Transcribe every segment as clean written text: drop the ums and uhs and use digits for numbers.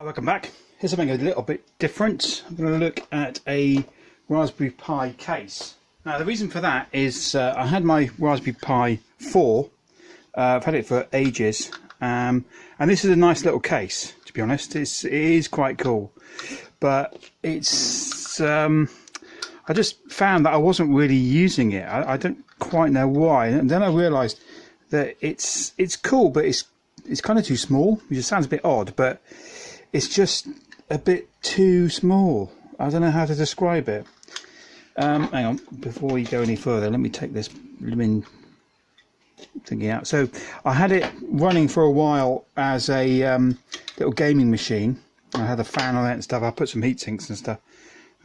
Welcome back. Here's something a little bit different. I'm going to look at a Raspberry Pi case. Now the reason for that is I had my Raspberry Pi 4. I've had it for ages, and this is a nice little case. To be honest, it is quite cool, but it's I just found that I wasn't really using it. I don't quite know why, and then I realised that it's cool, but it's kind of too small, which sounds a bit odd, but it's just a bit too small. I don't know how to describe it. Hang on, before we go any further, let me take this thingy out. So I had it running for a while as a little gaming machine. I had a fan on it and stuff. I put some heat sinks and stuff.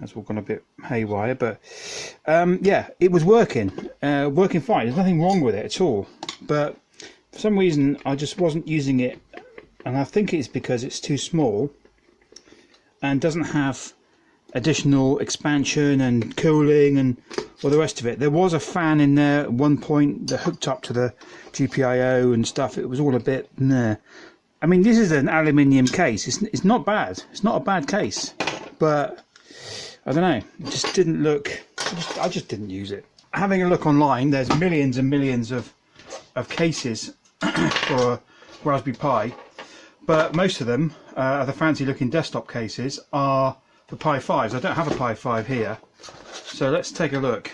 That's all gone a bit haywire, but yeah, it was working fine. There's nothing wrong with it at all, but for some reason I just wasn't using it, and I think it's because it's too small and doesn't have additional expansion and cooling and all the rest of it. There was a fan in there at one point that hooked up to the GPIO and stuff. It was all a bit nah. I mean, this is an aluminium case. It's not bad. It's not a bad case, but I don't know. It just didn't look. I just didn't use it. Having a look online, there's millions and millions of cases for a Raspberry Pi, but most of them, the fancy looking desktop cases, are for Pi 5s. I don't have a Pi 5 here, so let's take a look.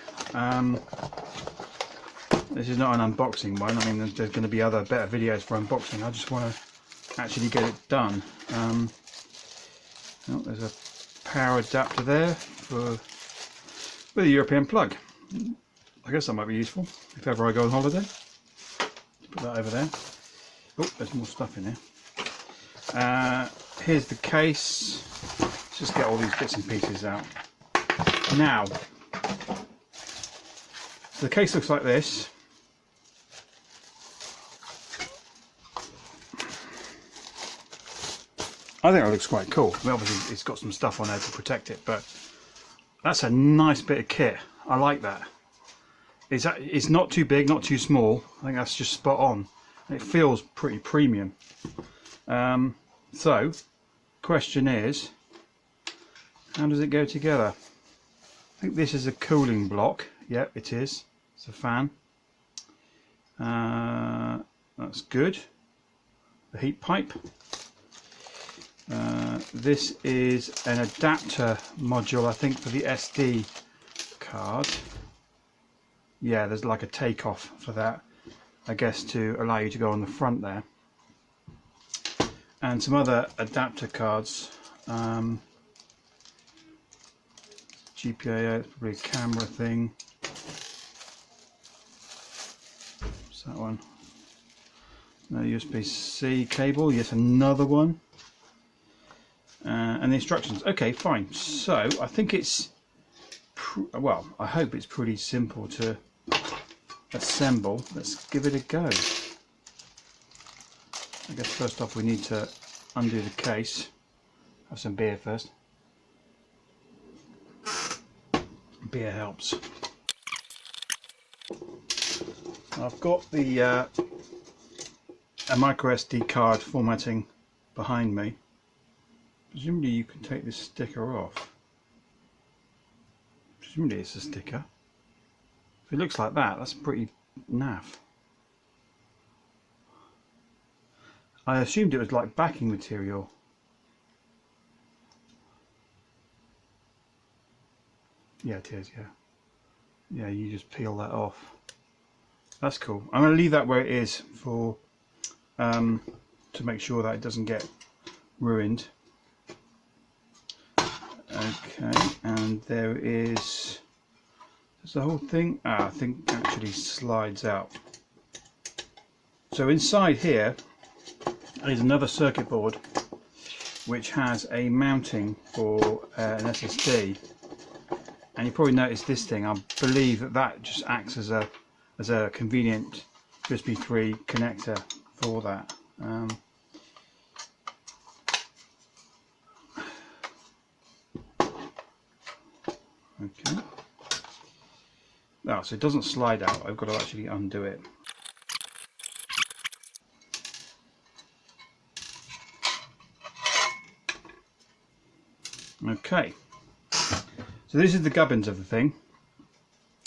This is not an unboxing one. I mean, there's going to be other better videos for unboxing. I just want to actually get it done. Oh, there's a power adapter there with a European plug. I guess that might be useful if ever I go on holiday. Put that over there. Oh, there's more stuff in here. Here's the case. Let's just get all these bits and pieces out. Now, so the case looks like this. I think it looks quite cool. I mean, obviously it's got some stuff on there to protect it, but that's a nice bit of kit. I like that. It's not too big, not too small. I think that's just spot on. It feels pretty premium. So, question is, how does it go together? I think this is a cooling block. Yep, it is. It's a fan. That's good. The heat pipe. This is an adapter module, I think, for the SD card. Yeah, there's like a takeoff for that, I guess, to allow you to go on the front there. And some other adapter cards. GPIO, it's probably a camera thing. What's that one? No USB-C cable, yes, another one. And the instructions. Okay, fine. So I think it's well, I hope it's pretty simple to assemble. Let's give it a go. I guess first off we need to undo the case. Have some beer first. Beer helps. I've got the a micro SD card formatting behind me. Presumably you can take this sticker off. Presumably it's a sticker. If it looks like that, that's pretty naff. I assumed it was like backing material. Yeah, it is, yeah. Yeah, you just peel that off. That's cool. I'm going to leave that where it is for to make sure that it doesn't get ruined. Okay, and there's the whole thing. I think actually slides out. So inside here is another circuit board which has a mounting for an SSD, and you probably noticed this thing. I believe that just acts as a convenient USB 3 connector for that. Okay. Oh, so it doesn't slide out. I've got to actually undo it. Okay, so this is the gubbins of the thing,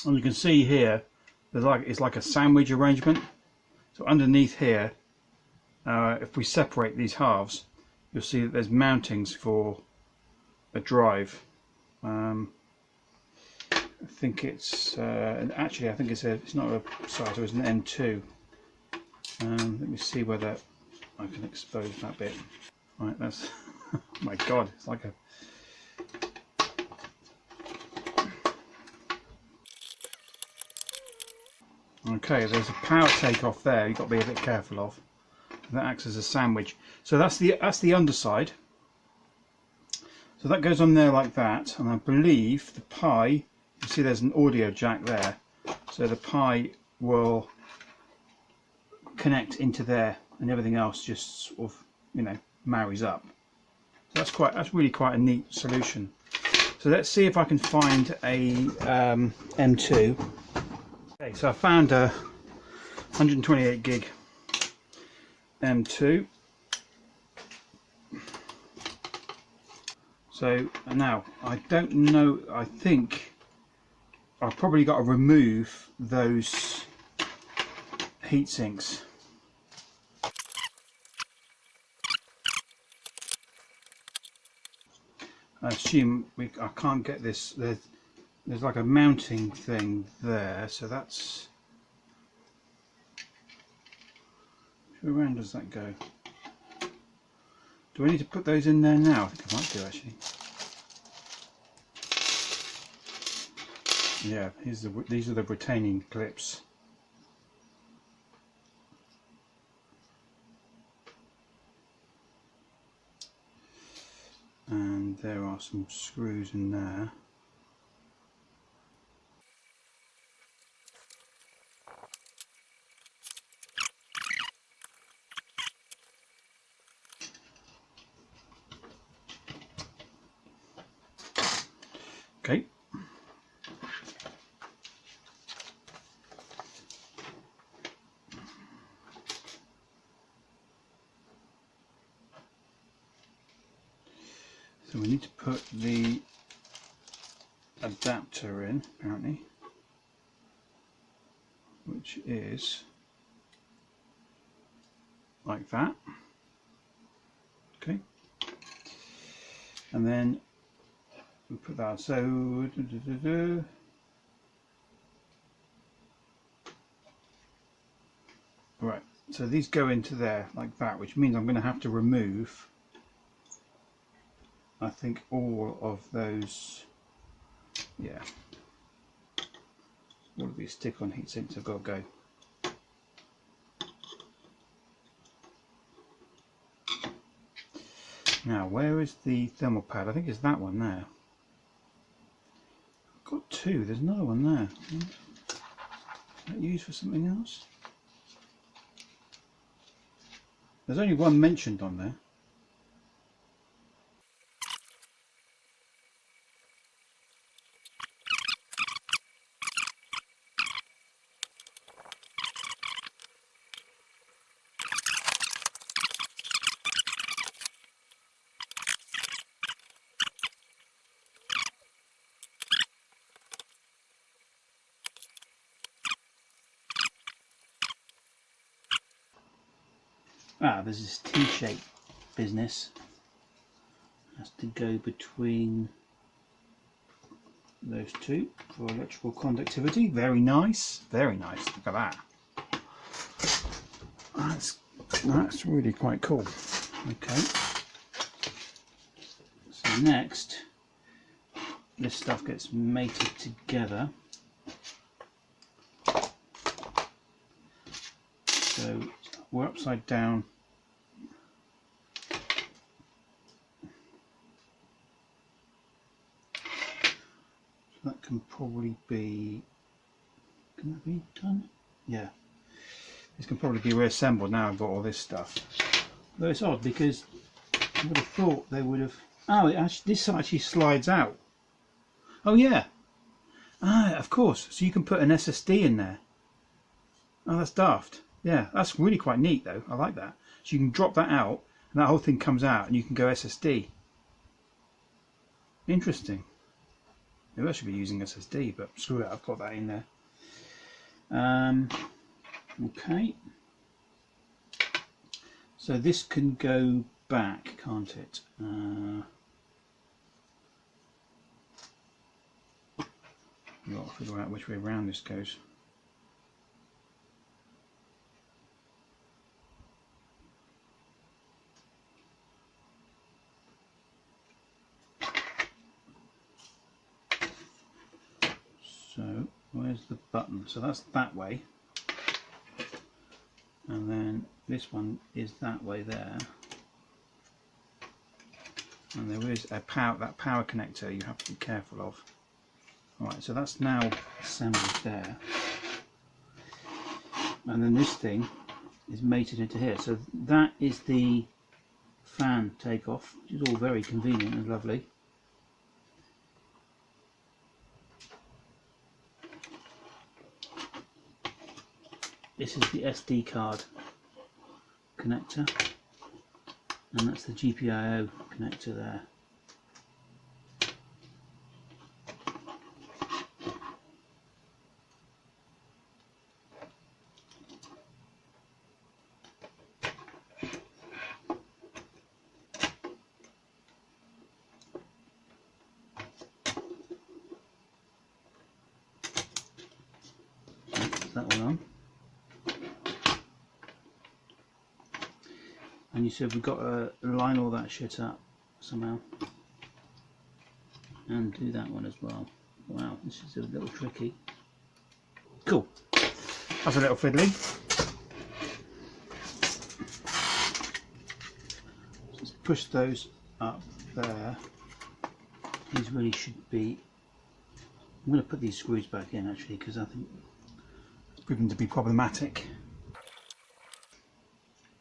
and you can see here it's like a sandwich arrangement. So underneath here, if we separate these halves, you'll see that there's mountings for a drive. I think it's actually I think it's not a size, it's an M2. Let me see whether I can expose that bit. Right, that's oh my god, it's like a okay. There's a power takeoff there. You've got to be a bit careful of. That acts as a sandwich. So that's the underside. So that goes on there like that, and I believe the Pi, you see there's an audio jack there, so the Pi will connect into there, and everything else just sort of, you know, marries up. So that's really quite a neat solution. So let's see if I can find a M2. Okay, so I found a 128 gig M2. So now I don't know, I think I've probably got to remove those heat sinks. I assume I can't get this, there's like a mounting thing there, so that's, how around does that go? Do I need to put those in there now? I think I might do actually. Yeah, these are the retaining clips. And there are some screws in there. Okay. So we need to put the adapter in, apparently, which is like that. Okay. And then we put that, so right, so these go into there like that, which means I'm going to have to remove, I think, all of those. Yeah, all of these stick-on heat sinks have got to go. Now, where is the thermal pad? I think it's that one there. I've got two. There's another one there. Is that used for something else? There's only one mentioned on there. There's this T-shaped business. Has to go between those two for electrical conductivity. Very nice, very nice. Look at that. That's really quite cool. Okay. So next, this stuff gets mated together. So we're upside down. So that can probably be, can that be done? Yeah. This can probably be reassembled now I've got all this stuff. Though it's odd because I would have thought they would have, this actually slides out. Oh yeah. Of course. So you can put an SSD in there. Oh, that's daft. Yeah, that's really quite neat though. I like that. So you can drop that out and that whole thing comes out and you can go SSD. Interesting. Maybe I should be using SSD, but screw it, I've got that in there. Okay. So this can go back, can't it? I've got to figure out which way around this goes. So where's the button? So that's that way, and then this one is that way there, and there is a that power connector you have to be careful of. Alright, so that's now assembled there, and then this thing is mated into here. So that is the fan takeoff, which is all very convenient and lovely. This is the SD card connector, and that's the GPIO connector there. That's that one on. And you said we've got to line all that shit up somehow and do that one as well. Wow, this is a little tricky. Cool. That's a little fiddly. Let's push those up there. These really should be. I'm going to put these screws back in actually, because I think it's proven to be problematic.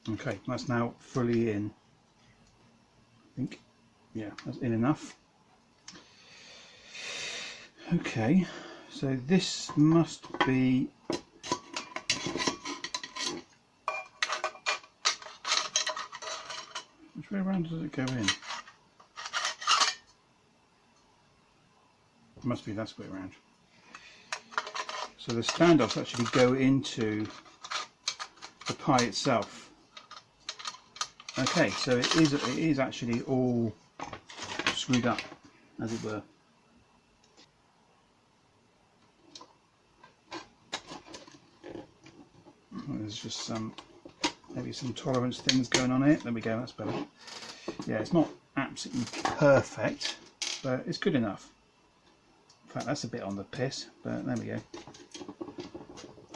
Okay, that's now fully in. I think, yeah, that's in enough. Okay, so this must be which way around does it go in? It must be that way around. So the standoffs actually go into the Pi itself. Okay, so it is actually all screwed up, as it were. There's just maybe some tolerance things going on here. There we go, that's better. Yeah, it's not absolutely perfect, but it's good enough. In fact, that's a bit on the piss, but there we go.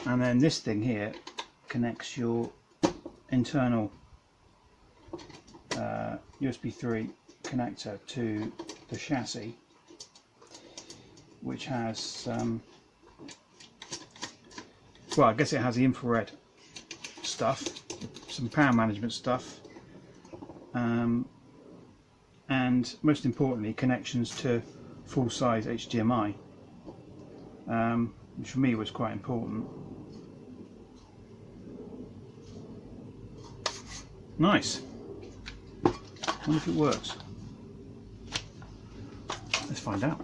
And then this thing here connects your internal USB 3 connector to the chassis, which has well, I guess it has the infrared stuff, some power management stuff, and most importantly connections to full-size HDMI, which for me was quite important. Nice. I wonder if it works. Let's find out.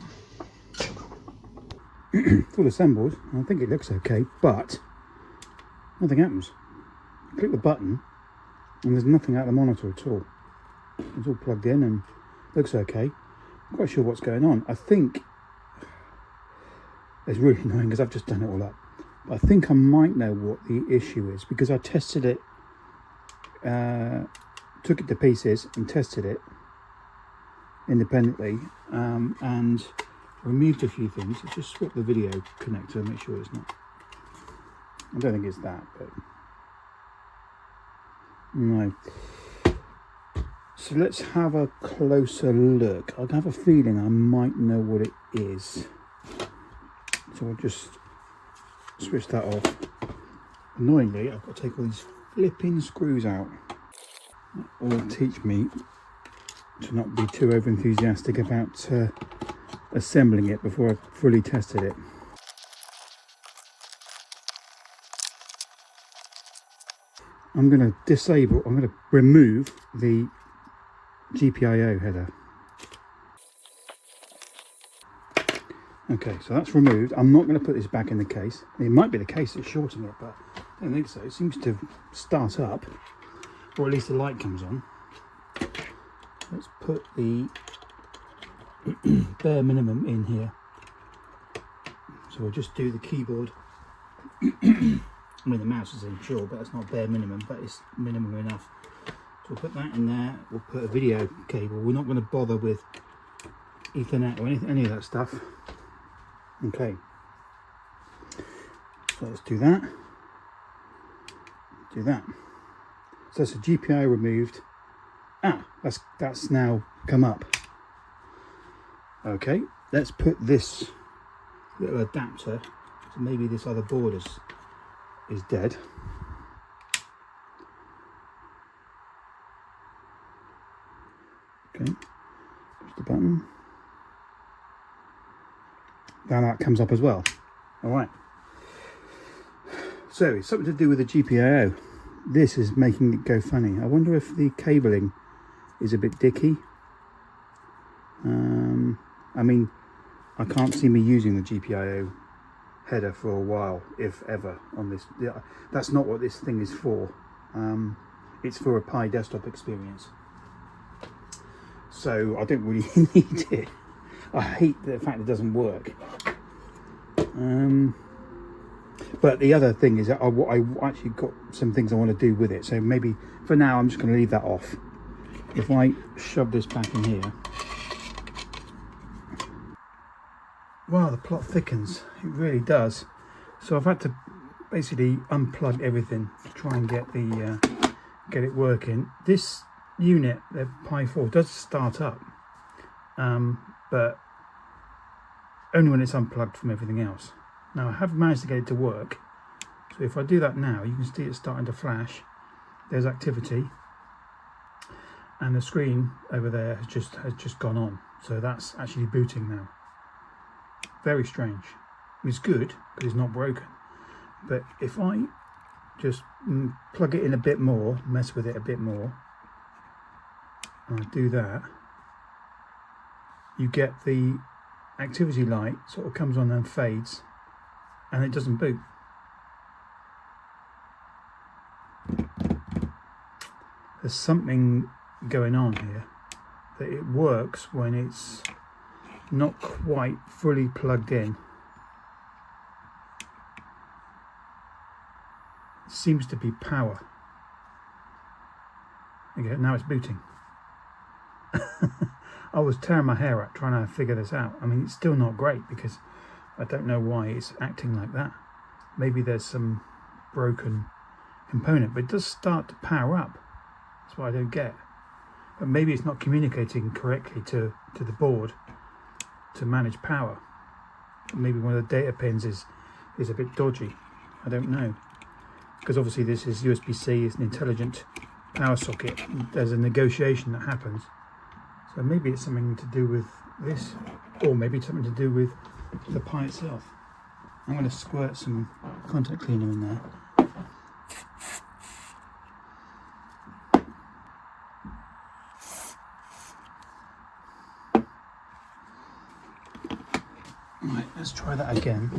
It's all assembled. I think it looks okay, but nothing happens. Click the button and there's nothing out of the monitor at all. It's all plugged in and looks okay. I'm quite sure what's going on. I think it's really annoying because I've just done it all up. But I think I might know what the issue is, because I tested it, took it to pieces and tested it independently, and removed a few things. Let's just swap the video connector and make sure it's not. I don't think it's that, but no. So let's have a closer look. I have a feeling I might know what it is. So I'll just switch that off. Annoyingly, I've got to take all these flipping screws out. That will teach me to not be too over enthusiastic about assembling it before I've fully tested it. I'm going to remove the GPIO header. Okay, so that's removed. I'm not going to put this back in the case. It might be the case that's shorting it, but I don't think so. It seems to start up, or at least the light comes on. Let's put the bare minimum in here. So we'll just do the keyboard. I mean, the mouse is in, sure, but that's not bare minimum, but it's minimum enough. So we'll put that in there. We'll put a video cable. We're not going to bother with Ethernet or any of that stuff. Okay. So let's do that. Do that. So that's a GPIO removed. Ah, that's now come up. Okay, let's put this little adapter. So maybe this other board is dead. Okay, push the button. Now that comes up as well. All right. So it's something to do with the GPIO. This is making it go funny. I wonder if the cabling is a bit dicky. I mean, I can't see me using the GPIO header for a while, if ever, on this. Yeah, that's not what this thing is for. It's for a Pi desktop experience. So I don't really need it. I hate the fact it doesn't work. But the other thing is that I actually got some things I want to do with it. So maybe for now I'm just going to leave that off. If I shove this back in here, wow, the plot thickens. It really does. So I've had to basically unplug everything to try and get it working. This unit, the Pi4, does start up, but only when it's unplugged from everything else. Now I have managed to get it to work. So if I do that now, you can see it's starting to flash. There's activity. And the screen over there has just gone on. So that's actually booting now. Very strange. It's good because it's not broken. But if I just plug it in a bit more, mess with it a bit more, and I do that, you get the activity light sort of comes on and fades, and it doesn't boot. There's something going on here, that it works when it's not quite fully plugged in. It seems to be power. Okay, now it's booting. I was tearing my hair out trying to figure this out. I mean, it's still not great because I don't know why it's acting like that. Maybe there's some broken component, but it does start to power up. That's what I don't get. But maybe it's not communicating correctly to the board to manage power. Maybe one of the data pins is a bit dodgy. I don't know. Because obviously this is USB-C, it's an intelligent power socket. There's a negotiation that happens. So maybe it's something to do with this, or maybe it's something to do with the Pi itself. I'm going to squirt some contact cleaner in there. Right, let's try that again.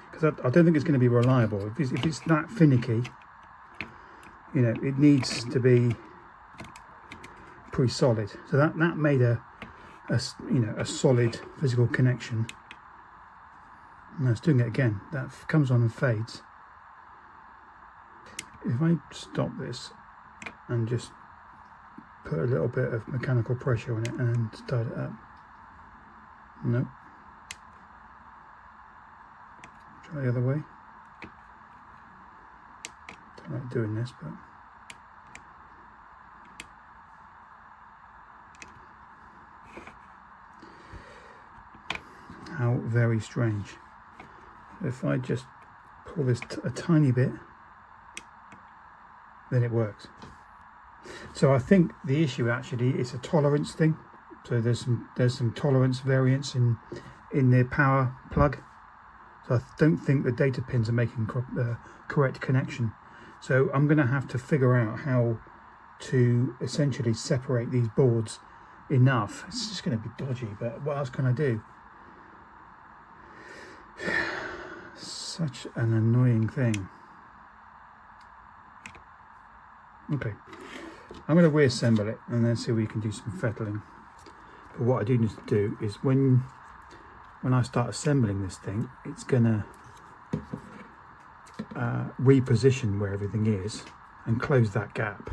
Because I don't think it's going to be reliable. If it's that finicky, you know, it needs to be pretty solid. So that made a solid physical connection. Now it's doing it again. That comes on and fades. If I stop this and just put a little bit of mechanical pressure on it and start it up. Nope. Try the other way. Don't like doing this, but how very strange. If I just pull this a tiny bit, then it works. So I think the issue actually is a tolerance thing. So there's some tolerance variance in the power plug. So I don't think the data pins are making correct connection. So I'm going to have to figure out how to essentially separate these boards enough. It's just going to be dodgy, but what else can I do? Such an annoying thing. Okay, I'm going to reassemble it and then see if we can do some fettling. But what I do need to do is when I start assembling this thing, it's going to reposition where everything is and close that gap,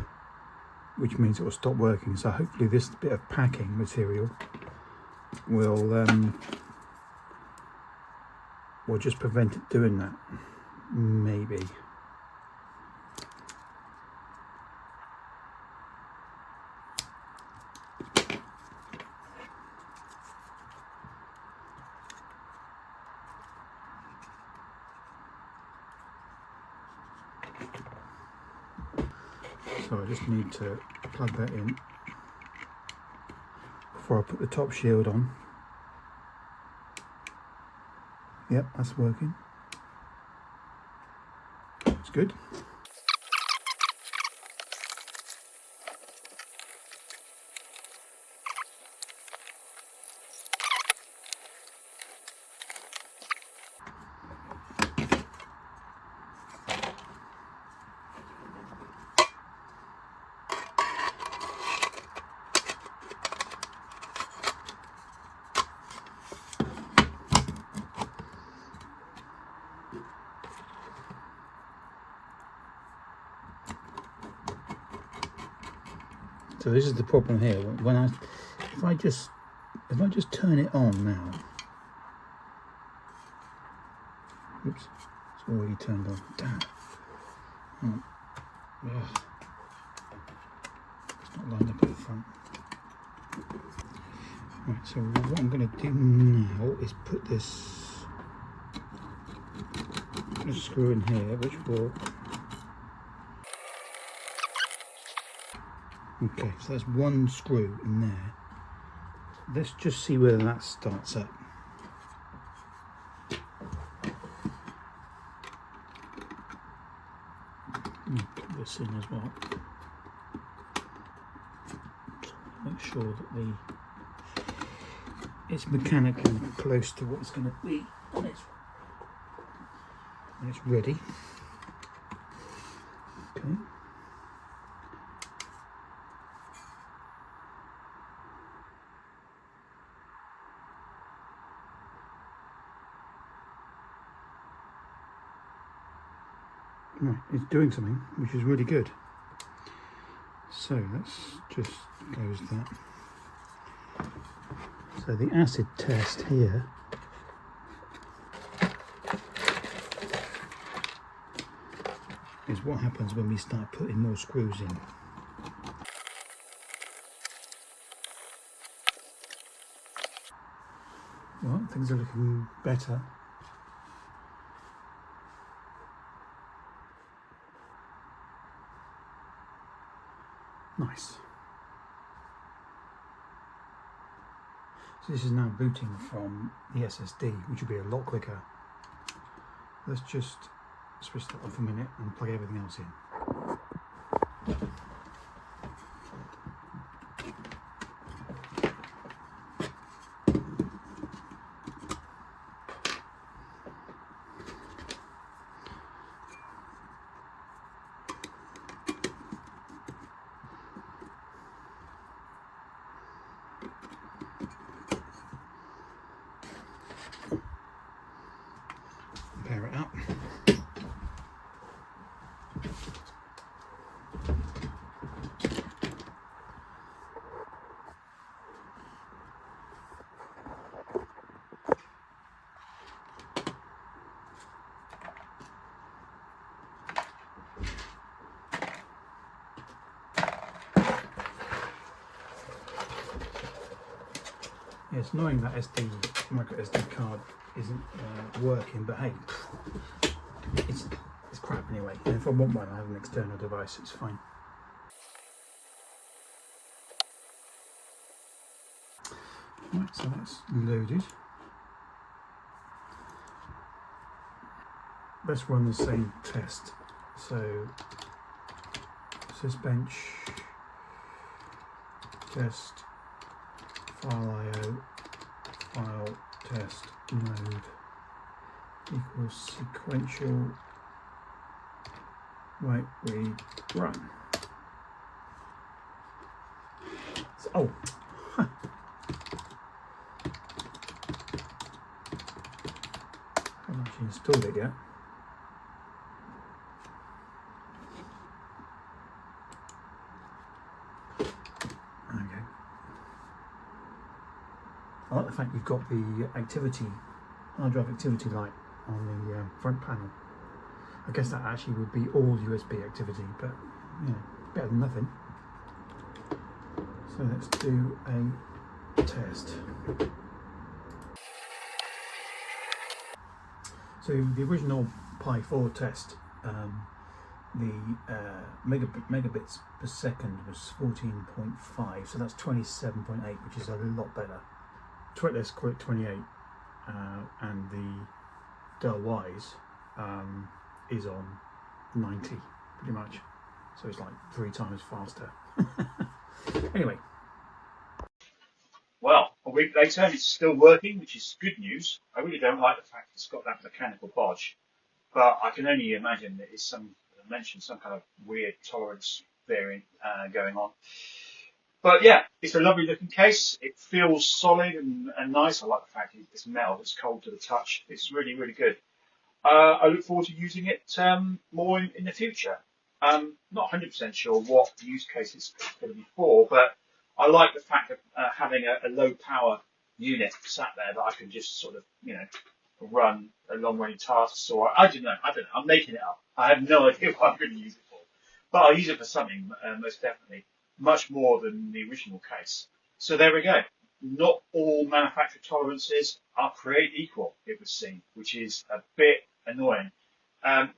which means it will stop working. So hopefully this bit of packing material will just prevent it doing that, maybe. So I just need to plug that in before I put the top shield on. Yep, that's working. It's good. So this is the problem here. If I just turn it on now. Oops, it's already turned on. Damn. Ugh. It's not lined up at the front. Right, so what I'm going to do now is put this screw in here, which will. Okay, so there's one screw in there. Let's just see whether that starts up. Put this in as well. So make sure that it's mechanically close to what it's going to be when it's ready. Okay. Right, it's doing something, which is really good. So let's just close that. So the acid test here is what happens when we start putting more screws in. Well, things are looking better. Nice. So this is now booting from the SSD, which will be a lot quicker. Let's just switch that off a minute and plug everything else in. Pair it up. Yeah, it's annoying that micro SD card isn't working, but hey, it's crap anyway. And if I want one, I have an external device, it's fine. Right, so that's loaded. Let's run the same test. So this bench test file IO file test mode equals sequential write read run. So, oh, I haven't actually installed it yet. Okay. I like the fact you've got the activity, hard drive activity light on the front panel. I guess that actually would be all USB activity, but you know, better than nothing. So let's do a test. So the original Pi4 test, the megabits per second was 14.5, so that's 27.8, which is a lot better. Let's call it 28, and the del Y's is on 90, pretty much. So it's like 3 times faster. Anyway. Well, a week later, it's still working, which is good news. I really don't like the fact it's got that mechanical bodge, but I can only imagine that it's some kind of weird tolerance variant going on. But yeah, it's a lovely looking case. It feels solid and nice. I like the fact it's metal, it's cold to the touch. It's really, really good. I look forward to using it more in the future. Not 100% sure what use case it's going to be for, but I like the fact of having a low power unit sat there that I can just sort of, you know, run a long range tasks, or I don't know, I'm making it up. I have no idea what I'm going to use it for, but I'll use it for something, most definitely, much more than the original case. So there we go. Not all manufacturer tolerances are created equal, it would seem, which is a bit annoying.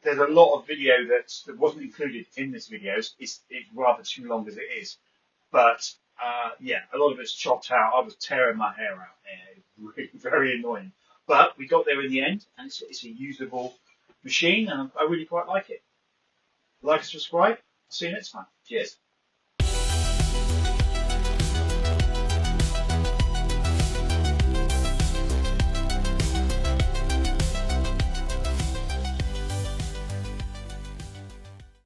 There's a lot of video that wasn't included in this video. It's rather too long as it is. But yeah, a lot of it's chopped out. I was tearing my hair out. Really, very annoying. But we got there in the end, and it's a usable machine, and I really quite like it. Like and subscribe. See you next time. Cheers.